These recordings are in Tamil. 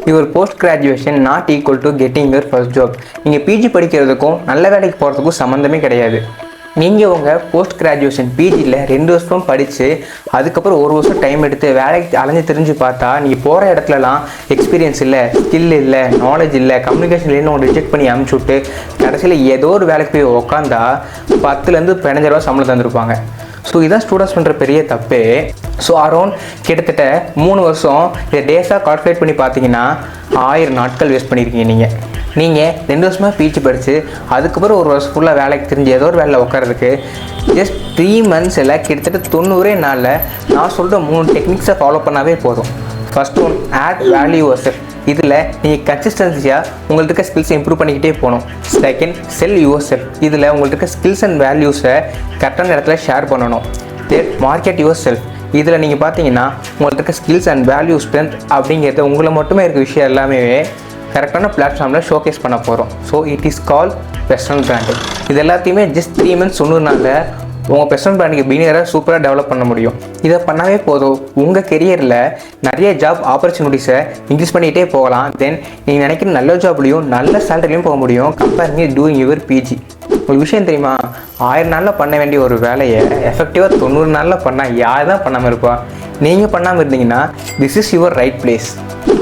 Your post graduation not equal to getting your first job. நீங்கள் பிஜி படிக்கிறதுக்கும் நல்ல வேலைக்கு போகிறதுக்கும் சம்மந்தமே கிடையாது. நீங்கள் உங்கள் போஸ்ட் கிராஜுவேஷன் பிஜியில் 2 வருஷம் படித்து அதுக்கப்புறம் 1 வருஷம் டைம் எடுத்து வேலைக்கு அலைஞ்சு தெரிஞ்சு பார்த்தா நீங்கள் போகிற இடத்துலலாம் எக்ஸ்பீரியன்ஸ் இல்லை, ஸ்கில் இல்லை, நாலேஜ் இல்லை, கம்யூனிகேஷன் இல்லைன்னு ஒன்று ரிஜெக்ட் பண்ணி அனுப்பிச்சி விட்டு கடைசியில் ஏதோ ஒரு வேலைக்கு போய் உக்காந்தா 10லேருந்து 15 ரூபா சம்பளம் தந்துருப்பாங்க. ஸோ இதான் ஸ்டூடெண்ட்ஸ் பண்ணுற பெரிய தப்பே. ஸோ அரௌண்ட் கிட்டத்தட்ட 3 வருஷம் இதை டேஸாக கால்குலேட் பண்ணி பார்த்தீங்கன்னா 1000 நாட்கள் வேஸ்ட் பண்ணியிருக்கீங்க. நீங்கள் 2 வருஷமாக பிஜி படித்து அதுக்கப்புறம் 1 வருஷம் ஃபுல்லாக வேலைக்கு தெரிஞ்சு ஏதோ ஒரு வேலையில் உட்காரதுக்கு ஜஸ்ட் 3 மந்த்ஸில் கிட்டத்தட்ட 90 நாளில் நான் சொல்கிற 3 டெக்னிக்ஸை ஃபாலோ பண்ணாவே போதும். First one, add value yourself. இதில் நீங்கள் கன்சிஸ்டன்சியாக உங்கள்ட்ட இருக்க ஸ்கில்ஸை இம்ப்ரூவ் பண்ணிக்கிட்டே போகணும். Second, sell yourself. இதில் உங்கள்ட்ட இருக்க ஸ்கில்ஸ் அண்ட் வேல்யூஸை கரெக்டான இடத்துல ஷேர் பண்ணணும். Third, market yourself. இதில் நீங்கள் பார்த்தீங்கன்னா உங்கள்ட்ட இருக்க ஸ்கில்ஸ் அண்ட் வேல்யூ ஸ்ட்ரென்த் அப்படிங்கிறது உங்களை மட்டுமே இருக்க விஷயம் எல்லாமே கரெக்டான பிளாட்ஃபார்மில் ஷோகேஸ் பண்ண போகிறோம். So it is call personal branding. இது எல்லாத்தையுமே ஜஸ்ட் 3 மந்த்ஸ் சொன்னதுனால உங்கள் பர்சனல் பிராண்டிங் பிகினரை சூப்பராக டெவலப் பண்ண முடியும். இதை பண்ணாவே போதும், உங்கள் கெரியரில் நிறைய ஜாப் ஆப்பர்ச்சுனிட்டிஸை இன்க்ரீஸ் பண்ணிகிட்டே போகலாம். தென் நீங்கள் நினைக்கிற நல்ல ஜாப்லையும் நல்ல சேலரிலையும் போக முடியும். Comparing doing your PG. ஒரு விஷயம் தெரியுமா, 1000 நாளில் பண்ண வேண்டிய ஒரு வேலையை எஃபெக்டிவாக 90 நாளில் பண்ணால் யார் தான் பண்ணாமல் இருப்பா? நீங்கள் பண்ணாமல் இருந்தீங்கன்னா this is your right place.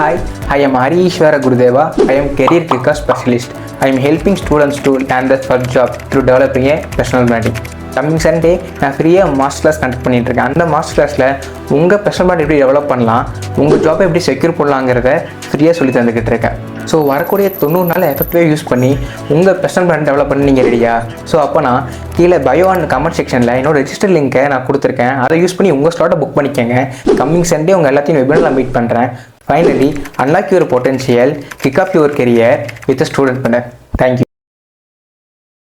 Hi, I am Hariswara Gurudeva. I am career kicker specialist. I am helping students to land the first job through developing a personal branding. Coming Sunday நான் ஃப்ரீயாக மாஸ்டர் கிளாஸ் கண்டக்ட் பண்ணிகிட்ருக்கேன். அந்த மாஸ்டர் கிளாஸில் உங்கள் பர்சனல் பிராண்ட் எப்படி டெவலப் பண்ணலாம், உங்கள் ஜாப்பை எப்படி செக்யூர் பண்ணலாங்கிறத ஃப்ரீயாக சொல்லி தந்துக்கிட்டு இருக்கேன். ஸோ வரக்கூடிய 90 நாள் எஃபெக்டிவாக யூஸ் பண்ணி உங்கள் பர்சனல் பிராண்ட் டெவலப் பண்ணி நீங்கள் ரெடியா? ஸோ அப்போ நான் கீழே பயோ அண்ட் கமெண்ட் செக்ஷனில் என்னோட ரெஜிஸ்டர் லிங்க்கை நான் கொடுத்துருக்கேன். அதை யூஸ் பண்ணி உங்கள் ஸ்லாட்டை புக் பண்ணிக்கோங்க. கம்மிங் சண்டே உங்கள் எல்லாத்தையும் வெபினாரில் மீட் பண்ணுறேன். Finally, unlock your potential, kick off your career with a student planner. Thank you.